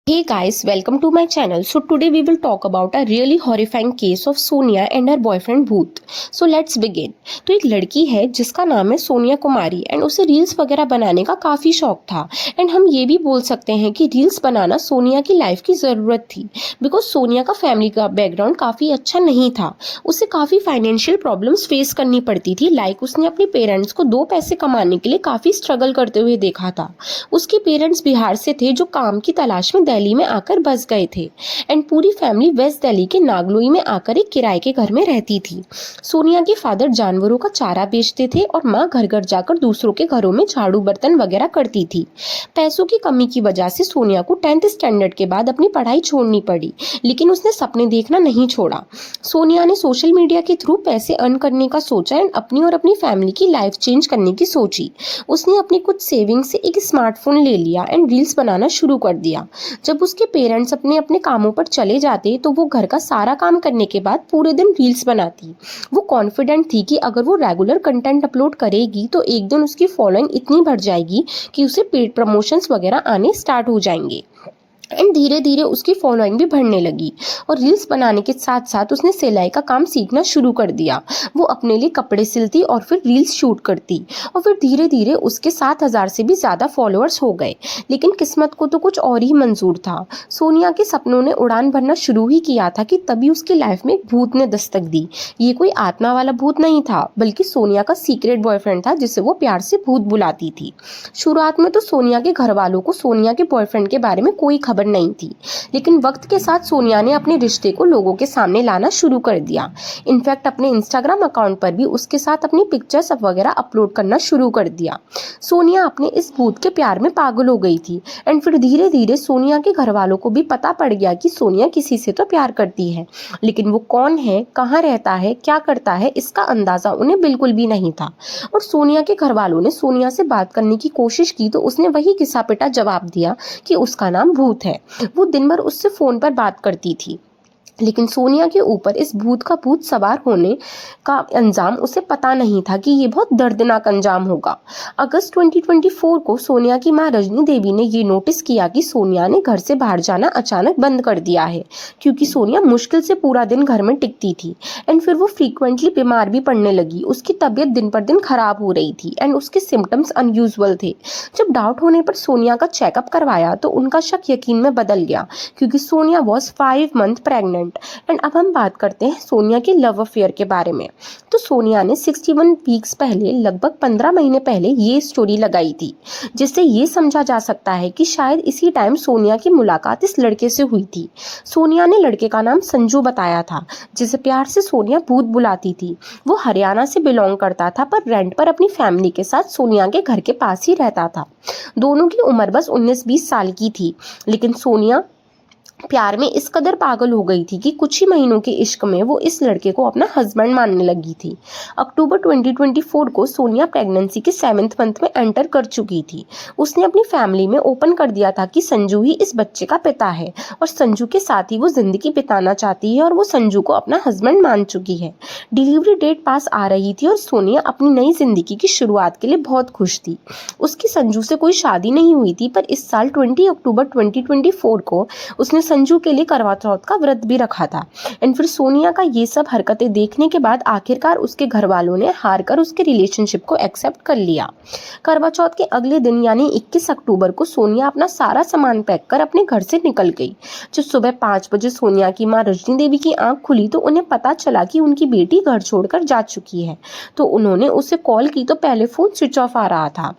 Hey guys, welcome to my channel. So today we will talk about a really horrifying case of Sonia and her boyfriend Bhoot. So let's begin. तो एक लड़की है जिसका नाम है सोनिया कुमारी and उसे reels वगैरह बनाने का काफ़ी शौक था एंड हम ये भी बोल सकते हैं कि रील्स बनाना सोनिया की लाइफ की ज़रूरत थी बिकॉज सोनिया का फैमिली का बैकग्राउंड काफ़ी अच्छा नहीं था. उसे काफ़ी फाइनेंशियल प्रॉब्लम्स फेस करनी पड़ती थी. उसने अपने पेरेंट्स को दो पैसे कमाने के लिए काफ़ी स्ट्रगल करते हुए देखा था. उसके पेरेंट्स बिहार से थे जो काम की तलाश में दिल्ली में आकर बस गए थे एंड पूरी फैमिली वेस्ट दिल्ली के नागलोई में आकर एक किराए के घर में रहती थी. सोनिया के फादर जानवरों का चारा बेचते थे और माँ घर घर जाकर दूसरों के घरों में झाड़ू बर्तन वगैरह करती थी. पैसों की कमी की वजह से सोनिया को 10th स्टैंडर्ड के बाद अपनी पढ़ाई छोड़नी पड़ी, लेकिन उसने सपने देखना नहीं छोड़ा. सोनिया ने सोशल मीडिया के थ्रू पैसे अर्न करने का सोचा एंड अपनी और अपनी फैमिली की लाइफ चेंज करने की सोची. उसने अपनी कुछ सेविंग से एक स्मार्टफोन ले लिया एंड रील्स बनाना शुरू कर दिया. जब उसके पेरेंट्स अपने अपने कामों पर चले जाते तो वो घर का सारा काम करने के बाद पूरे दिन रील्स बनाती. वो कॉन्फिडेंट थी कि अगर वो रेगुलर कंटेंट अपलोड करेगी तो एक दिन उसकी फॉलोइंग इतनी बढ़ जाएगी कि उसे पेड प्रमोशंस वगैरह आने स्टार्ट हो जाएंगे एंड धीरे धीरे उसकी फॉलोइंग भी बढ़ने लगी. और रील्स बनाने के साथ साथ उसने सिलाई का काम सीखना शुरू कर दिया. वो अपने लिए कपड़े सिलती और फिर रील्स शूट करती और फिर धीरे धीरे उसके 7,000 से भी ज़्यादा फॉलोअर्स हो गए. लेकिन किस्मत को तो कुछ और ही मंजूर था. सोनिया के सपनों ने उड़ान भरना शुरू ही किया था कि तभी उसकी लाइफ में एक भूत ने दस्तक दी. ये कोई आत्मा वाला भूत नहीं था बल्कि सोनिया का सीक्रेट बॉयफ्रेंड था जिसे वो प्यार से भूत बुलाती थी. शुरुआत में तो सोनिया के घर वालों को सोनिया के बॉयफ्रेंड के बारे में कोई खबर नहीं थी, लेकिन वक्त के साथ सोनिया ने अपने रिश्ते को लोगों के सामने लाना शुरू कर दिया. इनफैक्ट अपने इंस्टाग्राम अकाउंट पर भी उसके साथ अपनी पिक्चर्स वगैरह अपलोड करना शुरू कर दिया. सोनिया अपने इस भूत के प्यार में पागल हो गई थी एंड फिर धीरे धीरे सोनिया के घर वालों को भी पता पड़ गया कि सोनिया किसी से तो प्यार करती है, लेकिन वो कौन है, कहाँ रहता है, क्या करता है, इसका अंदाजा उन्हें बिल्कुल भी नहीं था. और सोनिया के घर वालों ने सोनिया से बात करने की कोशिश की तो उसने वही घिसा पिटा जवाब दिया कि उसका नाम भूत है. वो दिन भर उससे फोन पर बात करती थी, लेकिन सोनिया के ऊपर इस भूत का भूत सवार होने का अंजाम उसे पता नहीं था कि ये बहुत दर्दनाक अंजाम होगा. अगस्त 2024 को सोनिया की मां रजनी देवी ने ये नोटिस किया कि सोनिया ने घर से बाहर जाना अचानक बंद कर दिया है, क्योंकि सोनिया मुश्किल से पूरा दिन घर में टिकती थी एंड फिर वो फ्रीक्वेंटली बीमार भी पड़ने लगी. उसकी तबीयत दिन पर दिन खराब हो रही थी एंड उसके सिम्टम्स अनयूजुअल थे. जब डाउट होने पर सोनिया का चेकअप करवाया तो उनका शक यकीन में बदल गया, क्योंकि Sonia was 5 month pregnant. And अब हम बात करते हैं सोनिया के लव अफेयर के बारे में. तो सोनिया ने 61 वीक्स पहले, लगभग 15 महीने पहले ये स्टोरी लगाई थी, जिससे ये समझा जा सकता है कि शायद इसी टाइम सोनिया की मुलाकात इस लड़के से हुई थी. सोनिया ने लड़के का नाम संजू बताया था, जिसे प्यार से सोनिया भूत बुलाती थी. वो हरियाणा से बिलोंग करता था पर रेंट पर अपनी फैमिली के साथ सोनिया के घर के पास ही रहता था. दोनों की उम्र बस 19-20 साल की थी, लेकिन सोनिया प्यार में इस कदर पागल हो गई थी कि कुछ ही महीनों के इश्क में वो इस लड़के को अपना हस्बैंड मानने लगी थी. अक्टूबर 2024 को सोनिया प्रेगनेंसी के 7th मंथ में एंटर कर चुकी थी. उसने अपनी फैमिली में ओपन कर दिया था कि संजू ही इस बच्चे का पिता है और संजू के साथ ही वो जिंदगी बिताना चाहती है और वो संजू को अपना हस्बैंड मान चुकी है. डिलीवरी डेट पास आ रही थी और सोनिया अपनी नई जिंदगी की शुरुआत के लिए बहुत खुश थी. उसकी संजू से कोई शादी नहीं हुई थी, पर इस साल 20 अक्टूबर 2024 को उसने संजू के लिए करवा चौथ का व्रत भी रखा था. एंड फिर सोनिया का ये सब हरकतें देखने के बाद आखिरकार उसके घर वालों ने हार कर उसके रिलेशनशिप को एक्सेप्ट कर लिया. करवा चौथ के अगले दिन यानी 21 अक्टूबर को सोनिया अपना सारा सामान पैक कर अपने घर से निकल गई. जब सुबह 5 बजे सोनिया की मां रजनी देवी की आंख खुली तो उन्हें पता चला कि उनकी बेटी घर छोड़कर जा चुकी है. तो उन्होंने उसे कॉल की तो पहले फोन स्विच ऑफ आ रहा था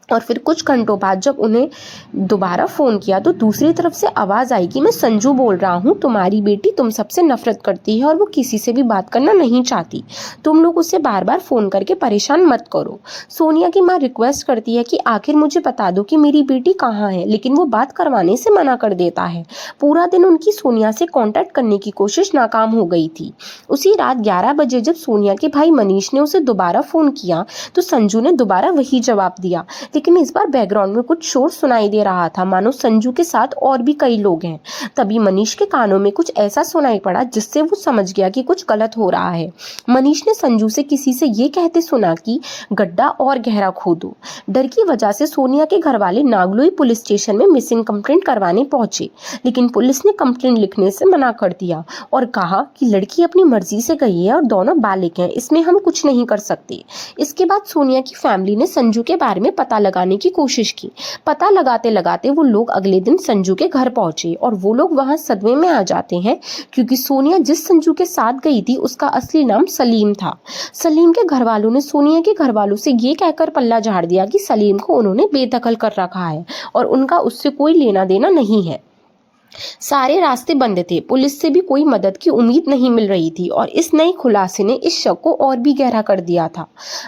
और फिर कुछ घंटों बाद जब उन्हें दोबारा फ़ोन किया तो दूसरी तरफ से आवाज़ आई कि मैं संजू बोल रहा हूँ, तुम्हारी बेटी तुम सबसे नफरत करती है और वो किसी से भी बात करना नहीं चाहती. तुम लोग उसे बार बार फ़ोन करके परेशान मत करो. सोनिया की माँ रिक्वेस्ट करती है कि आखिर मुझे बता दो कि मेरी बेटी कहाँ है, लेकिन वो बात करवाने से मना कर देता है. पूरा दिन उनकी सोनिया से कॉन्टैक्ट करने की कोशिश नाकाम हो गई थी. उसी रात 11 बजे जब सोनिया के भाई मनीष ने उसे दोबारा फ़ोन किया तो संजू ने दोबारा वही जवाब दिया, लेकिन इस बार बैकग्राउंड में कुछ शोर सुनाई दे रहा था, मानो संजू के साथ और भी कई लोग हैं। तभी मनीष के कानों में कुछ ऐसा सुनाई पड़ा जिससे वो समझ गया कि कुछ गलत हो रहा है। मनीष ने संजू से किसी से ये कहते सुना कि गड्ढा और गहरा खोदो। डर की वजह से सोनिया के घर वाले नागलोई पुलिस स्टेशन में मिसिंग कंप्लेंट करवाने पहुंचे, लेकिन पुलिस ने कंप्लेंट लिखने से मना कर दिया और कहा कि लड़की अपनी मर्जी से गई है और दोनों बालिग हैं, इसमें हम कुछ नहीं कर सकते। इसके बाद सोनिया की फैमिली ने संजू के बारे में पता लगाने की कोशिश की। पता लगाते लगाते वो लोग अगले दिन संजू के घर पहुंचे और वो लोग वहां सदमे में आ जाते हैं, क्योंकि सोनिया जिस संजू के साथ गई थी उसका असली नाम सलीम था। सलीम के घर वालों ने सोनिया के घर वालों से ये कहकर पल्ला झाड़ दिया कि सलीम को उन्होंने बेदखल कर रखा है और उनका उससे कोई लेना देना नहीं है। सारे रास्ते बंद थे, पुलिस से भी कोई मदद की उम्मीद नहीं मिल रही थी और इस नए खुलासे ने इस शक को और भी गहरा कर दिया था।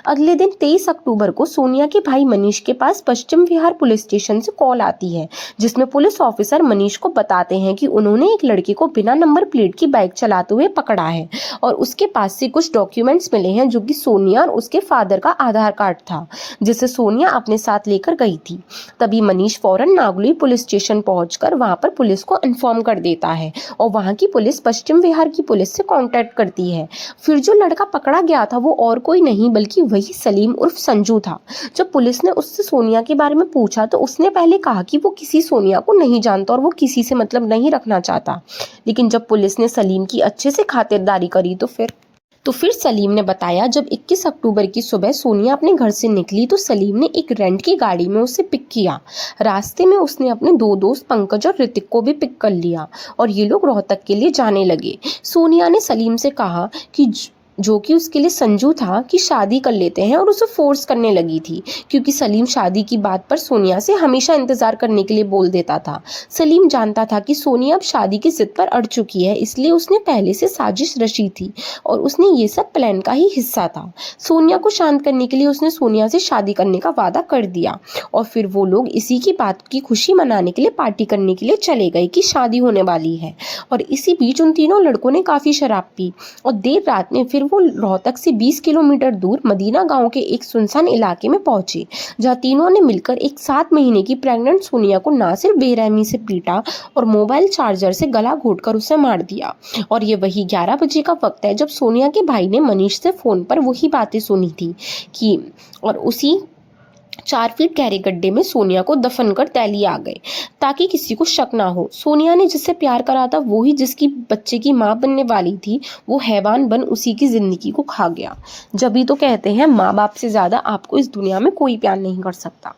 अगले दिन 23 अक्टूबर को सोनिया के भाई मनीष के पास पश्चिम विहार पुलिस स्टेशन से कॉल आती है, जिसमें पुलिस ऑफिसर मनीष को बताते हैं कि उन्होंने एक लड़के को बिना नंबर प्लेट की बाइक चलाते हुए पकड़ा है और उसके पास से कुछ डॉक्यूमेंट्स मिले हैं जो कि सोनिया और उसके फादर का आधार कार्ड था, जिसे सोनिया अपने साथ लेकर गई थी। तभी मनीष फौरन नागलोई पुलिस स्टेशन पहुंचकर वहां पर पुलिस को इन्फॉर्म कर देता है और वहां की पुलिस पश्चिम विहार की पुलिस से कांटेक्ट करती है। फिर जो लड़का पकड़ा गया था वो और कोई नहीं बल्कि वही सलीम उर्फ संजू था। जब पुलिस ने उससे सोनिया के बारे में पूछा तो उसने पहले कहा कि वो किसी सोनिया को नहीं जानता और वो किसी से मतलब नहीं रखना चाहता, लेकिन जब पुलिस ने सलीम की अच्छे से खातिरदारी करी तो फिर सलीम ने बताया जब 21 अक्टूबर की सुबह सोनिया अपने घर से निकली तो सलीम ने एक रेंट की गाड़ी में उसे पिक किया। रास्ते में उसने अपने दो दोस्त पंकज और ऋतिक को भी पिक कर लिया और ये लोग रोहतक के लिए जाने लगे। सोनिया ने सलीम से कहा कि जो कि उसके लिए संजू था कि शादी कर लेते हैं और उसे फोर्स करने लगी थी, क्योंकि सलीम शादी की बात पर सोनिया से हमेशा इंतजार करने के लिए बोल देता था। सलीम जानता था कि सोनिया अब शादी की जिद पर अड़ चुकी है, इसलिए उसने पहले से साजिश रची थी और उसने ये सब प्लान का ही हिस्सा था। सोनिया को शांत करने के लिए उसने सोनिया से शादी करने का वादा कर दिया और फिर वो लोग इसी की बात की खुशी मनाने के लिए पार्टी करने के लिए चले गए कि शादी होने वाली है। और इसी बीच उन तीनों लड़कों ने काफी शराब पी और देर रात में फिर वो रोहतक से 20 किलोमीटर दूर मदीना गांव के एक सुनसान इलाके में पहुंचे, जहां तीनों ने मिलकर एक 7 महीने की प्रेग्नेंट सोनिया को ना सिर्फ बेरहमी से पीटा और मोबाइल चार्जर से गला घोटकर उसे मार दिया। और ये वही 11 बजे का वक्त है जब सोनिया के भाई ने मनीष से फोन पर वही बातें सुनी थी कि और उसी 4 फीट गहरे गड्ढे में सोनिया को दफन कर तैली आ गए ताकि किसी को शक ना हो। सोनिया ने जिससे प्यार करा था वही जिसकी बच्चे की माँ बनने वाली थी, वो हैवान बन उसी की जिंदगी को खा गया। जब ही तो कहते हैं माँ बाप से ज्यादा आपको इस दुनिया में कोई प्यार नहीं कर सकता।